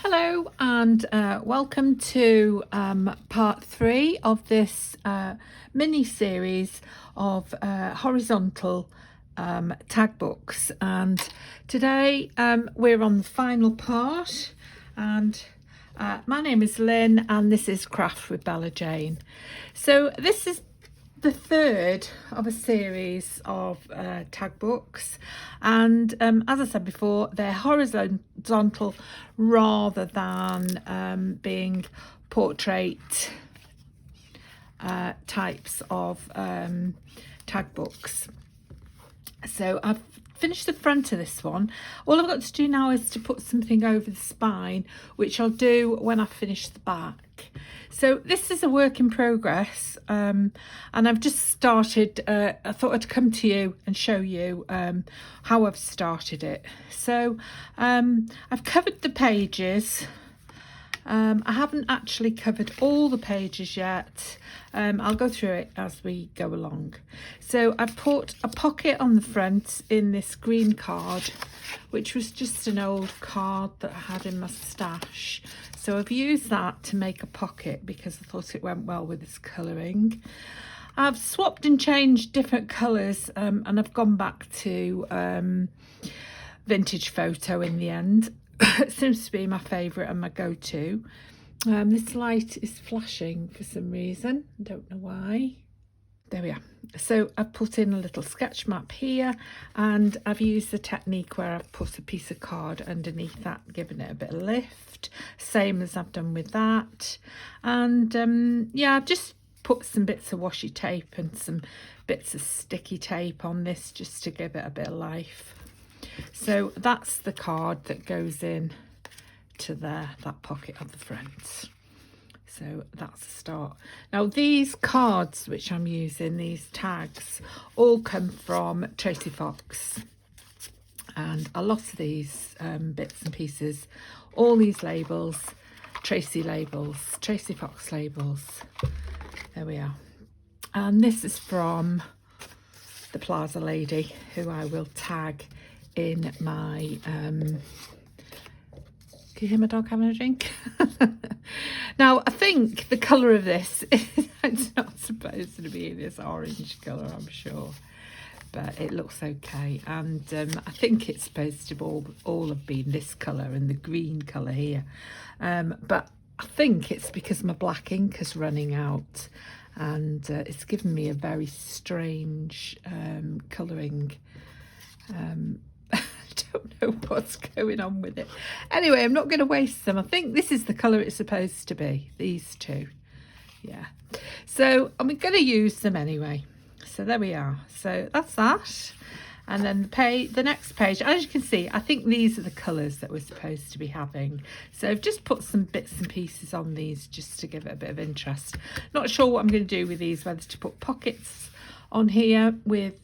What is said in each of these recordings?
Hello and welcome to part 3 of this mini series of horizontal tag books, and today we're on the final part, and my name is Lynn and this is Craft with Bella Jane. So this is the third of a series of tag books, and as I said before, they're horizontal rather than being portrait types of tag books. So I've finished the front of this one. All I've got to do now is to put something over the spine, which I'll do when I finish the back. So this is a work in progress, and I've just started. I thought I'd come to you and show you how I've started it. So I've covered the pages. I haven't actually covered all the pages yet. I'll go through it as we go along. So I've put a pocket on the front in this green card, which was just an old card that I had in my stash. So I've used that to make a pocket because I thought it went well with this colouring. I've swapped and changed different colours, and I've gone back to vintage photo in the end. It seems to be my favourite and my go-to. This light is flashing for some reason. I don't know why. There we are. So I've put in a little sketch map here, and I've used the technique where I've put a piece of card underneath that, giving it a bit of lift, same as I've done with that. And yeah, I've just put some bits of washi tape and some bits of sticky tape on this just to give it a bit of life. So that's the card that goes in to there, that pocket at the front. So that's the start. Now these cards which I'm using, these tags, all come from Tracie Fox, and a lot of these bits and pieces, all these labels, Tracie Fox Labels. There we are. And this is from the Plaza lady, who I will tag in my can you hear my dog having a drink? Now I think the colour of this is, it's not supposed to be this orange colour, I'm sure, but it looks okay, and I think it's supposed to all have been this colour and the green colour here, but I think it's because my black ink is running out, and it's given me a very strange colouring. I don't know what's going on with it. Anyway, I'm not going to waste them. I think this is the colour it's supposed to be, these two. Yeah. So I'm going to use them anyway. So there we are. So that's that. And then the next page, as you can see, I think these are the colours that we're supposed to be having. So I've just put some bits and pieces on these just to give it a bit of interest. Not sure what I'm going to do with these, whether to put pockets on here with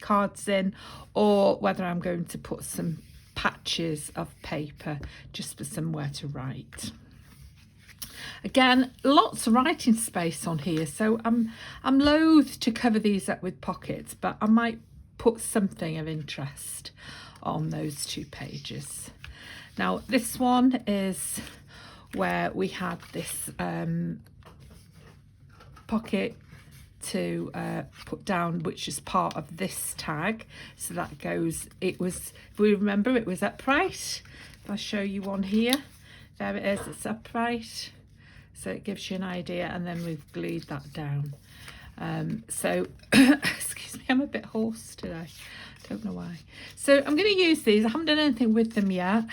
cards in, or whether I'm going to put some patches of paper just for somewhere to write. Again, lots of writing space on here, so I'm loath to cover these up with pockets, but I might put something of interest on those two pages. Now this one is where we had this pocket to put down, which is part of this tag. So that goes, it was, if we remember, it was upright. If I show you one here, there it is, it's upright, so it gives you an idea, and then we've glued that down. So excuse me, I'm a bit hoarse today, don't know why. So I'm going to use these. I haven't done anything with them yet.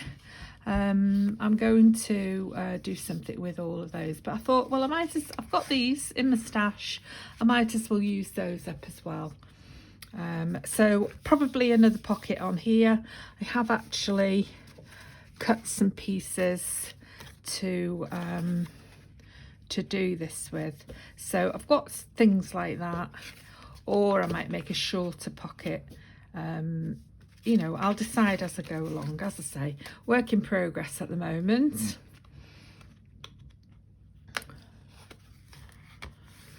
I'm going to do something with all of those, but I thought, well, I've got these in my stash, I might as well use those up as well. So probably another pocket on here. I have actually cut some pieces to do this with, so I've got things like that, or I might make a shorter pocket. You know, I'll decide as I go along. As I say, work in progress at the moment.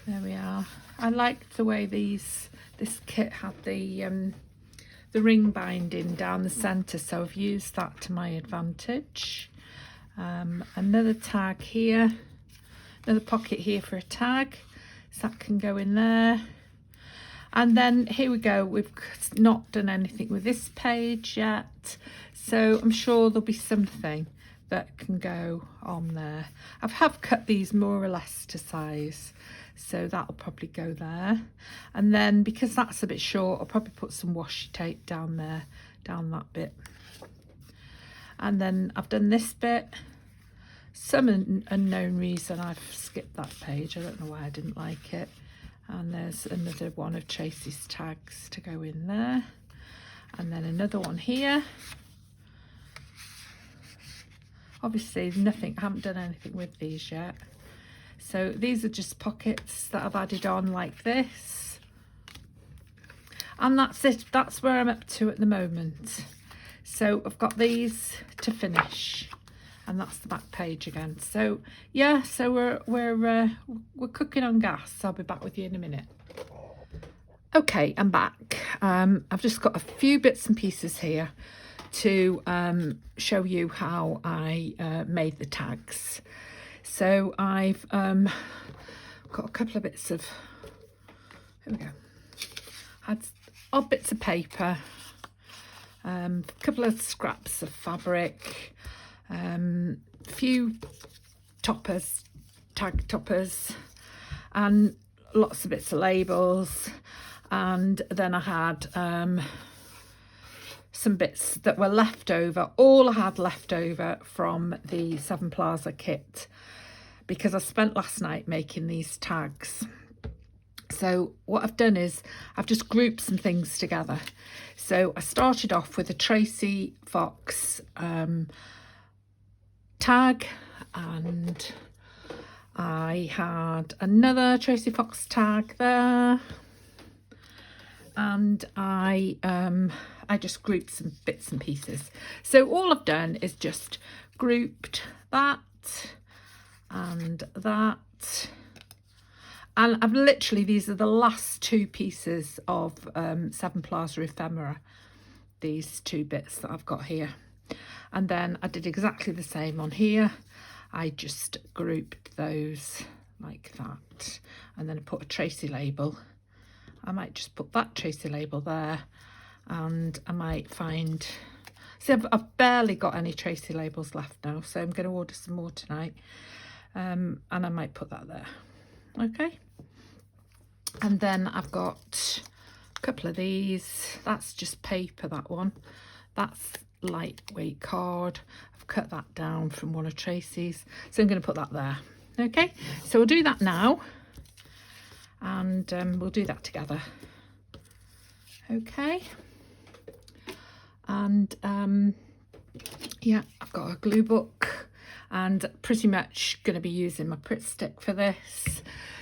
There we are. I liked the way this kit had the ring binding down the centre, so I've used that to my advantage. Another tag here, another pocket here for a tag, so that can go in there. And then here we go, we've not done anything with this page yet, so I'm sure there'll be something that can go on there. I have cut these more or less to size, so that'll probably go there. And then because that's a bit short, I'll probably put some washi tape down there, down that bit. And then I've done this bit. Some unknown reason I've skipped that page. I don't know why I didn't like it. And there's another one of Tracie's tags to go in there. And then another one here. Obviously nothing, I haven't done anything with these yet. So these are just pockets that I've added on like this. And that's it, that's where I'm up to at the moment. So I've got these to finish, and that's the back page again. So yeah, so we're cooking on gas. I'll be back with you in a minute. Okay, I'm back. I've just got a few bits and pieces here to show you how I made the tags. So I've got a couple of bits of, here we go, had odd bits of paper, a couple of scraps of fabric, a few toppers, tag toppers, and lots of bits of labels. And then I had some bits that were left over. All I had left over from the Sevenplaza kit, because I spent last night making these tags. So what I've done is I've just grouped some things together. So I started off with a Tracie Fox tag, and I had another Tracie Fox tag there, and I just grouped some bits and pieces. So all I've done is just grouped that and that, and I've literally, these are the last two pieces of Sevenplaza ephemera, these two bits that I've got here. And then I did exactly the same on here. I just grouped those like that, and then I put a Tracie label. I might just put that Tracie label there, and I might find, see, I've barely got any Tracie labels left now, so I'm going to order some more tonight, and I might put that there. Okay, and then I've got a couple of these. That's just paper, that one. That's lightweight card. I've cut that down from one of Tracie's, so I'm going to put that there. Okay, so we'll do that now, and we'll do that together. Okay, and yeah, I've got a glue book, and pretty much going to be using my Pritt stick for this,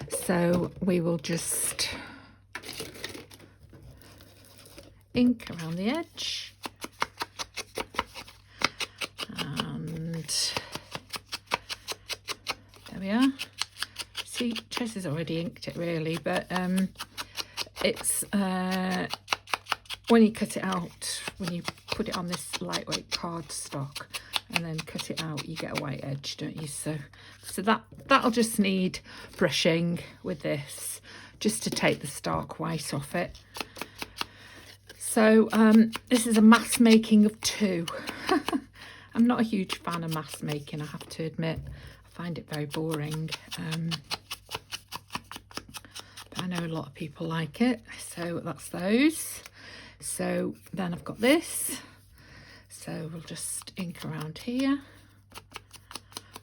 so we will just ink around the edge, and there we are. See, Tracie's already inked it really, but it's when you cut it out, when you put it on this lightweight cardstock and then cut it out, you get a white edge, don't you? So that'll just need brushing with this, just to take the stark white off it. So this is a mass making of two. I'm not a huge fan of mass making, I have to admit. I find it very boring. But I know a lot of people like it, so that's those. So then I've got this, so we'll just ink around here,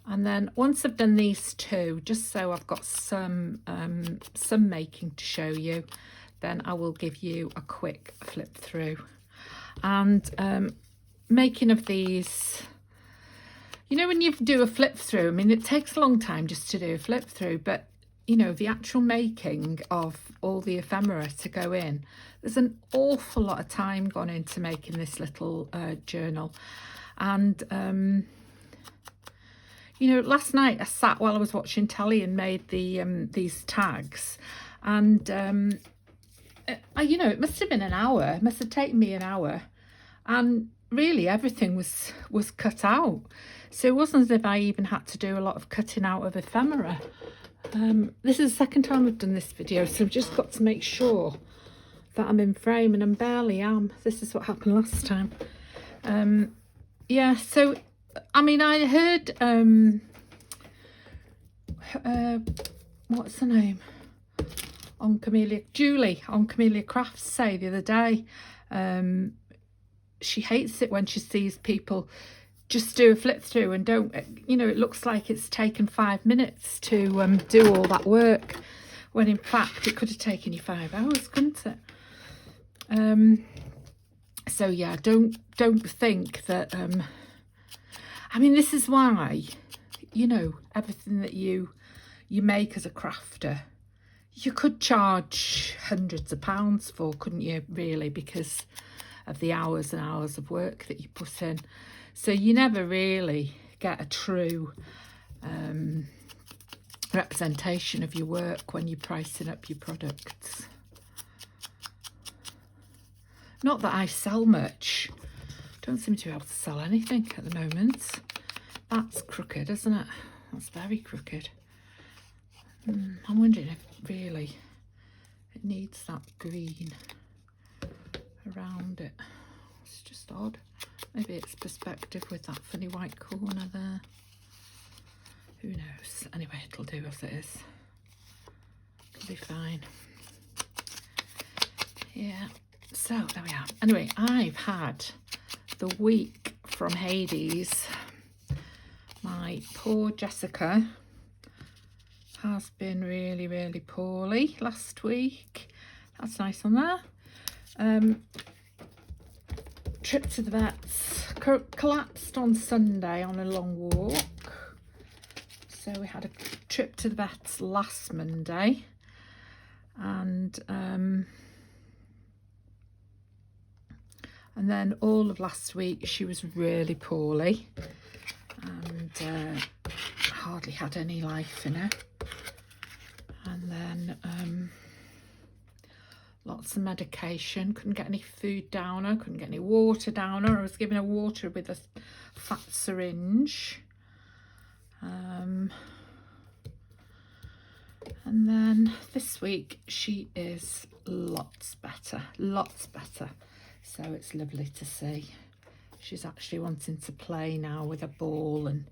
and then once I've done these two, just so I've got some making to show you, then I will give you a quick flip through. And making of these, you know, when you do a flip through, I mean, it takes a long time just to do a flip through, but you know, the actual making of all the ephemera to go in, there's an awful lot of time gone into making this little journal. And you know, last night I sat while I was watching telly and made the these tags, and you know, it must have been an hour, it must have taken me an hour, and really everything was cut out. So it wasn't as if I even had to do a lot of cutting out of ephemera. This is the second time I've done this video, so I've just got to make sure that I'm in frame, and I barely am. This is what happened last time. Yeah, so I mean, I heard what's her name on Julie on Camellia Crafts say the other day, she hates it when she sees people just do a flip through and don't, you know, it looks like it's taken 5 minutes to do all that work, when in fact it could have taken you 5 hours, couldn't it? So yeah, don't think that I mean, this is why, you know, everything that you make as a crafter, you could charge hundreds of pounds for, couldn't you, really, because of the hours and hours of work that you put in. So you never really get a true representation of your work when you're pricing up your products. Not that I sell much. Don't seem to be able to sell anything at the moment. That's crooked, isn't it? That's very crooked. I'm wondering if really it needs that green around it. It's just odd. Maybe it's perspective with that funny white corner there. Who knows? Anyway, it'll do as it is. It'll be fine. Yeah. So there we are. Anyway, I've had the week from Hades. My poor Jessica has been really, really poorly last week. That's nice on there. Trip to the vets. Collapsed on Sunday on a long walk. So we had a trip to the vets last Monday. And then all of last week she was really poorly and hardly had any life in her. And then lots of medication, couldn't get any food down her, couldn't get any water down her. I was giving her water with a fat syringe. And then this week she is lots better. So it's lovely to see. She's actually wanting to play now with a ball, and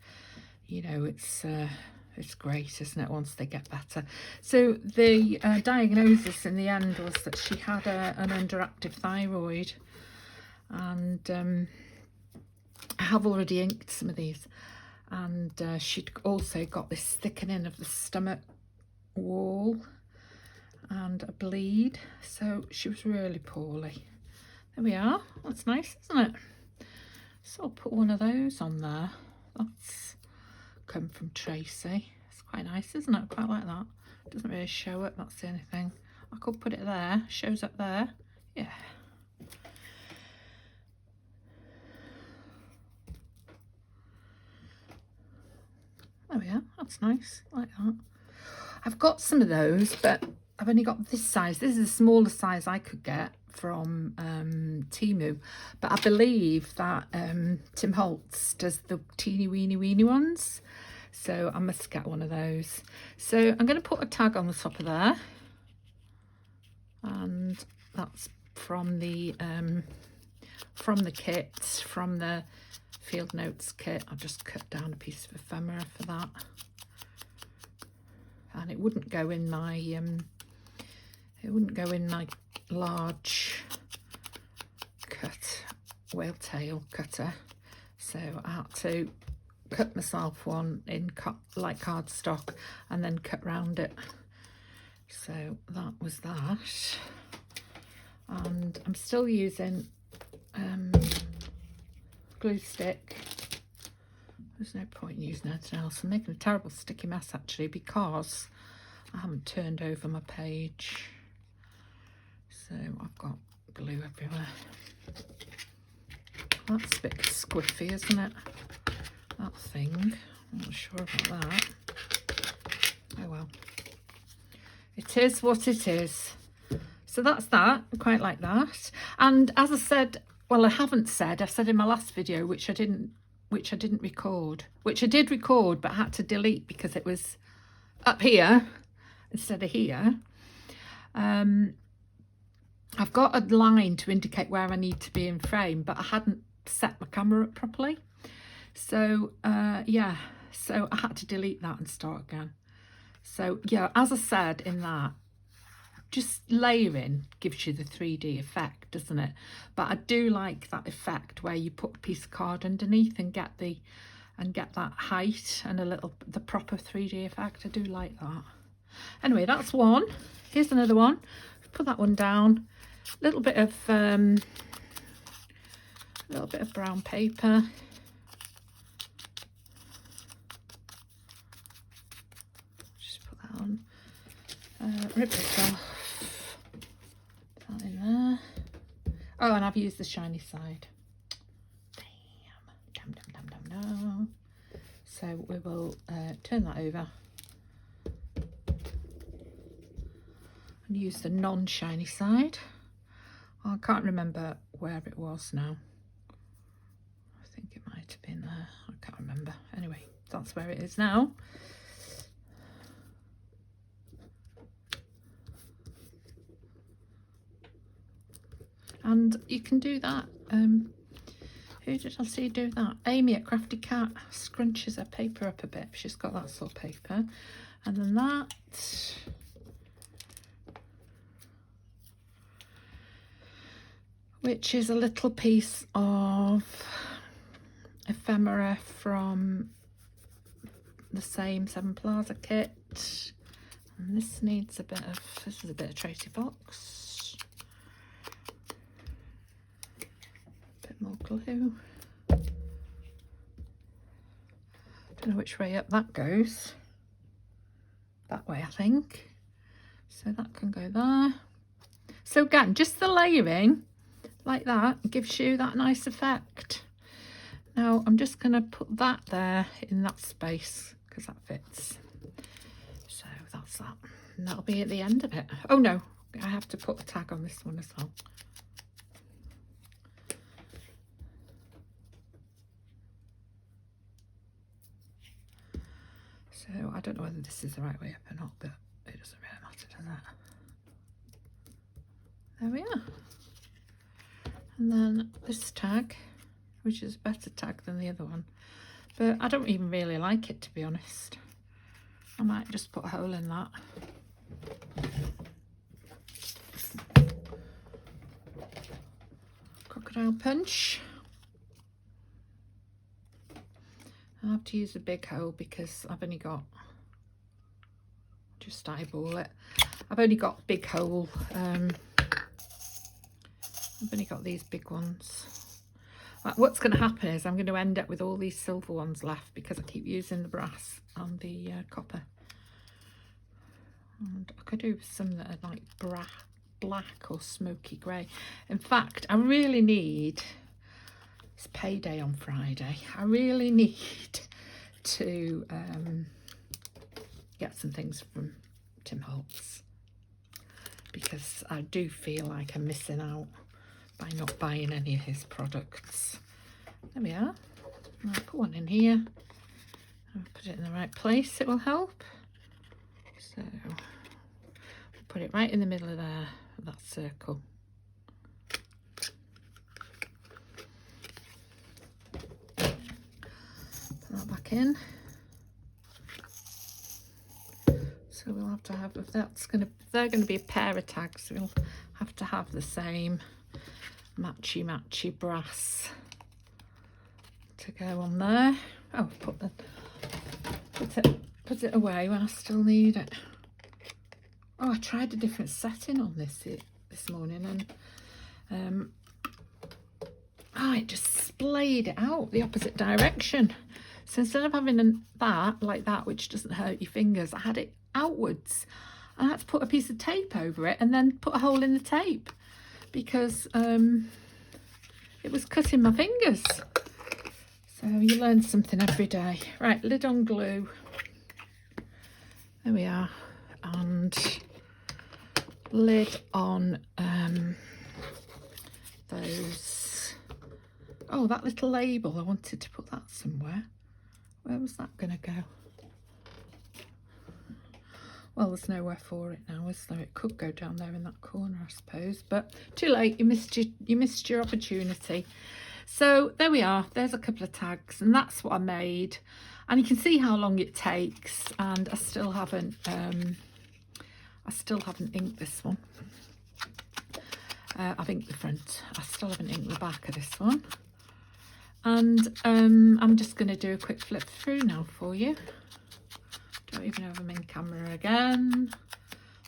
you know, it's great, isn't it, once they get better. So the diagnosis in the end was that she had an underactive thyroid, and I have already inked some of these, and she'd also got this thickening of the stomach wall and a bleed, so she was really poorly. There we are. That's nice, isn't it? So I'll put one of those on there. That's come from Tracie. It's quite nice, isn't it? Quite like that. It doesn't really show up, that's the only thing. I could put it there. Shows up there. Yeah. There we are. That's nice. I like that. I've got some of those, but I've only got this size. This is the smallest size I could get from Temu, but I believe that Tim Holtz does the teeny weeny ones, so I must get one of those. So I'm going to put a tag on the top of there, and that's from the kit, from the Field Notes kit. I've just cut down a piece of ephemera for that, and it wouldn't go in my large cut whale tail cutter, so I had to cut myself one in like cardstock and then cut round it. So that was that, and I'm still using glue stick. There's no point in using anything else. I'm making a terrible sticky mess actually, because I haven't turned over my page. So I've got glue everywhere. That's a bit squiffy, isn't it? That thing. I'm not sure about that. Oh well. It is what it is. So that's that. I quite like that. And as I said, well, I haven't said, I said in my last video, which I didn't which I didn't record, which I did record but I had to delete because it was up here instead of here. I've got a line to indicate where I need to be in frame, but I hadn't set my camera up properly. So yeah, so I had to delete that and start again. So yeah, as I said in that, just layering gives you the 3D effect, doesn't it? But I do like that effect where you put a piece of card underneath and get that height and the proper 3D effect. I do like that. Anyway, that's one. Here's another one. Put that one down. A little bit of brown paper. Just put that on. Rip this off. Put that in there. Oh, and I've used the shiny side. Damn. So we will turn that over and use the non-shiny side. Oh, I can't remember where it was now. I think it might have been there. I can't remember. Anyway, that's where it is now. And you can do that. Who did I see do that? Amy at Crafty Cat scrunches her paper up a bit. She's got that sort of paper. And then that. Which is a little piece of ephemera from the same Sevenplaza kit. And this needs this is a bit of Tracie Fox. A bit more glue. Don't know which way up that goes. That way, I think. So that can go there. So again, just the layering like that gives you that nice effect. Now I'm just going to put that there in that space because that fits. So that's that. And that'll be at the end of it. Oh no, I have to put a tag on this one as well. So I don't know whether this is the right way up or not, but it doesn't really matter, does it? There we are. And then this tag, which is a better tag than the other one, but I don't even really like it, to be honest. I might just put a hole in that. Crocodile punch. I have to use a big hole because I've only got, just eyeball it, I've only got big hole, I've only got these big ones. What's going to happen is I'm going to end up with all these silver ones left because I keep using the brass and the copper. And I could do some that are like black or smoky grey. In fact, I really need, it's payday on Friday, I really need to get some things from Tim Holtz because I do feel like I'm missing out by not buying any of his products. There we are. I'll put one in here. I'll put it in the right place, it will help. So put it right in the middle of there, that circle. Put that back in. So we'll have to have, if they're going to be a pair of tags, we'll have to have the same matchy brass to go on there. Oh, put it away when I still need it. Oh, I tried a different setting on this morning and it just splayed it out the opposite direction. So instead of having that like that, which doesn't hurt your fingers, I had it outwards. I had to put a piece of tape over it and then put a hole in the tape because it was cutting my fingers. So you learn something every day. Right, lid on glue. There we are. And lid on those Oh, that little label, I wanted to put that somewhere. Where was that going to go? Well, there's nowhere for it now, is there? It could go down there in that corner, I suppose, but too late. You missed your opportunity. So there we are. There's a couple of tags, and that's what I made. And you can see how long it takes. And I still haven't inked this one. I've inked the front. I still haven't inked the back of this one. And I'm just going to do a quick flip through now for you. Don't even know if I'm in camera again.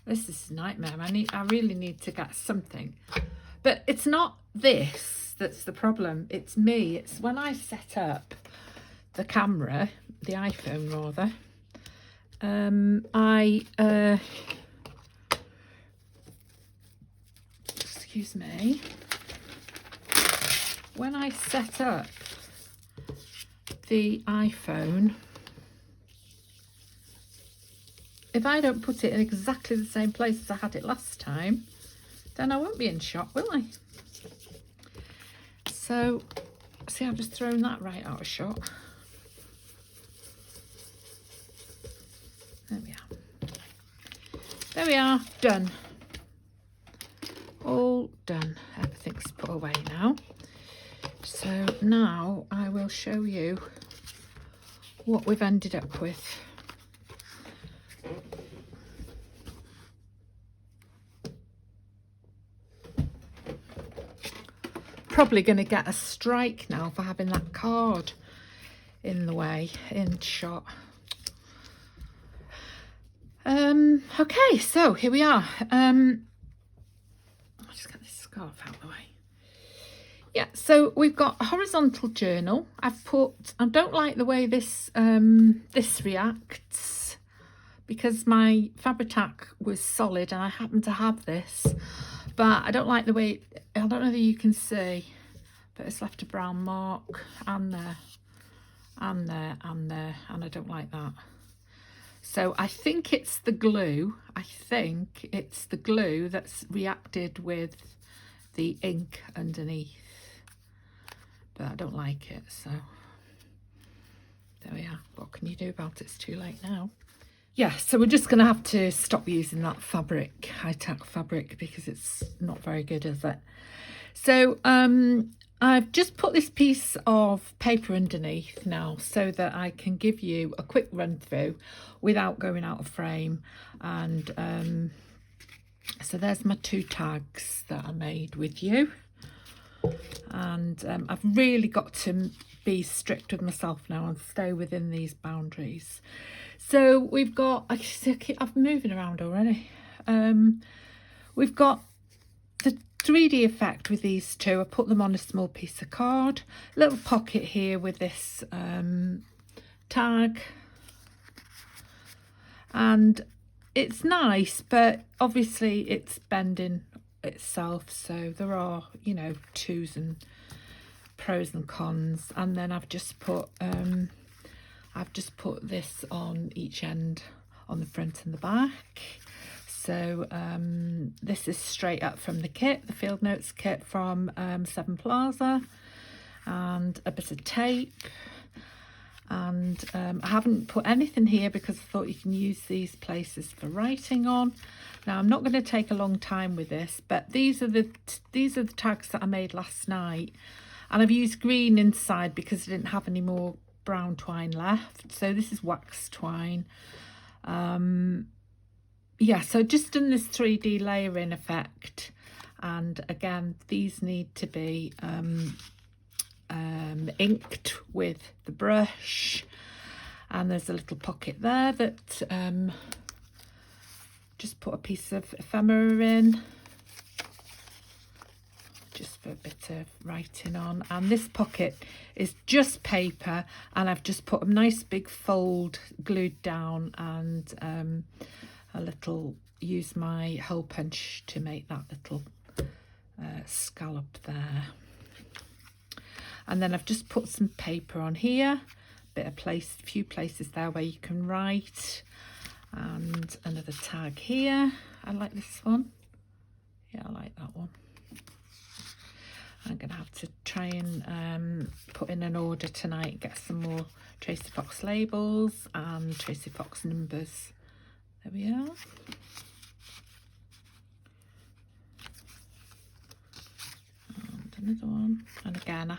This is a nightmare. I really need to get something. But it's not this that's the problem. It's me. It's when I set up the camera, the iPhone rather. Excuse me. When I set up the iPhone, if I don't put it in exactly the same place as I had it last time, then I won't be in shot, will I? So, see, I've just thrown that right out of shot. There we are. There we are, done. All done. Everything's put away now. So now I will show you what we've ended up with. Probably going to get a strike now for having that card in the way, in shot. Okay, so here we are. I'll just get this scarf out of the way. Yeah, so we've got a horizontal journal. I don't like the way this this reacts, because my Fabri-Tac was solid and I happen to have this, but I don't like the way, I don't know if you can see, but it's left a brown mark, and there, and there, and there, and I don't like that. So I think it's the glue. I think it's the glue that's reacted with the ink underneath, but I don't like it. So there we are. What can you do about it? It's too late now. Yeah, so we're just going to have to stop using that fabric, high-tack fabric, because it's not very good, is it? So I've just put this piece of paper underneath now so that I can give you a quick run through without going out of frame. And so there's my 2 tags that I made with you. And I've really got to be strict with myself now and stay within these boundaries. So we've got, I'm moving around already. We've got the 3D effect with these 2. I put them on a small piece of card, little pocket here with this tag, and it's nice, but obviously it's bending itself, so there are, you know, to's and pros and cons. And then I've just put this on each end, on the front and the back. So this is straight up from the kit, the Field Notes kit from Sevenplaza, and a bit of tape. And I haven't put anything here because I thought you can use these places for writing on. Now I'm not going to take a long time with this, but these are the tags that I made last night, and I've used green inside because I didn't have any more brown twine left. So this is wax twine. Yeah, so just done this 3D layering effect, and again these need to be inked with the brush, and there's a little pocket there that just put a piece of ephemera in, just for a bit of writing on. And this pocket is just paper, and I've just put a nice big fold glued down, and use my hole punch to make that little scallop there. And then I've just put some paper on here, a few places there where you can write, and another tag here. I like this one. Yeah, I like that one. I'm going to have to try and put in an order tonight, get some more Tracie Fox Labels and Tracie Fox numbers. There we are. And another one. And again,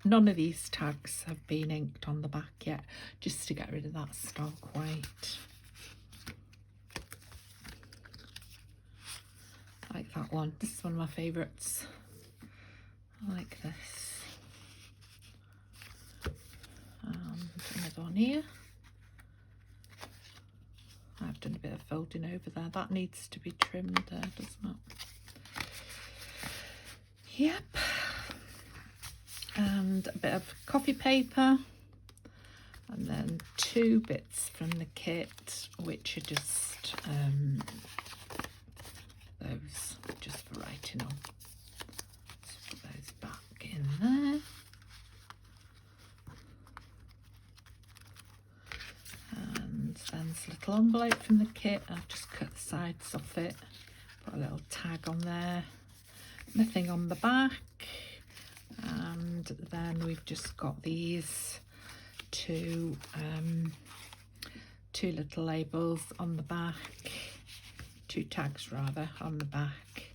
none of these tags have been inked on the back yet, just to get rid of that stark white. I like that one. This is one of my favourites. I like this. And another one here. I've done a bit of folding over there. That needs to be trimmed there, doesn't it? Yep. And a bit of copy paper. And then 2 bits from the kit, which are just those, just for writing on. Let's put those back in there. And then this little envelope from the kit. I've just cut the sides off it, put a little tag on there, nothing on the back. And then we've just got these two little labels on the back, 2 tags rather on the back,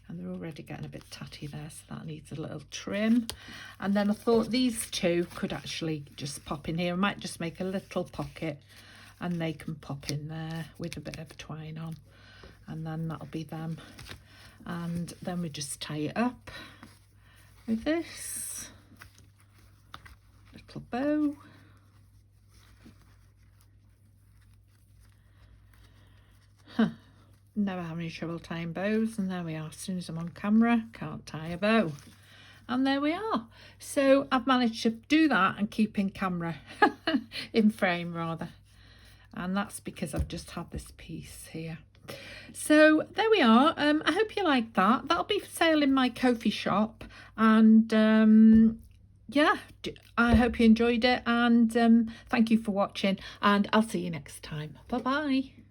and they're already getting a bit tatty there, so that needs a little trim. And then I thought these 2 could actually just pop in here. I might just make a little pocket and they can pop in there with a bit of twine on, and then that'll be them. And then we just tie it up with this little bow. Never have any trouble tying bows, and there we are. As soon as I'm on camera, can't tie a bow, and there we are. So I've managed to do that and keep in camera in frame rather, and that's because I've just had this piece here. So there we are. I hope you like that. That'll be for sale in my Ko-fi shop, and yeah, I hope you enjoyed it, and thank you for watching, and I'll see you next time. Bye bye.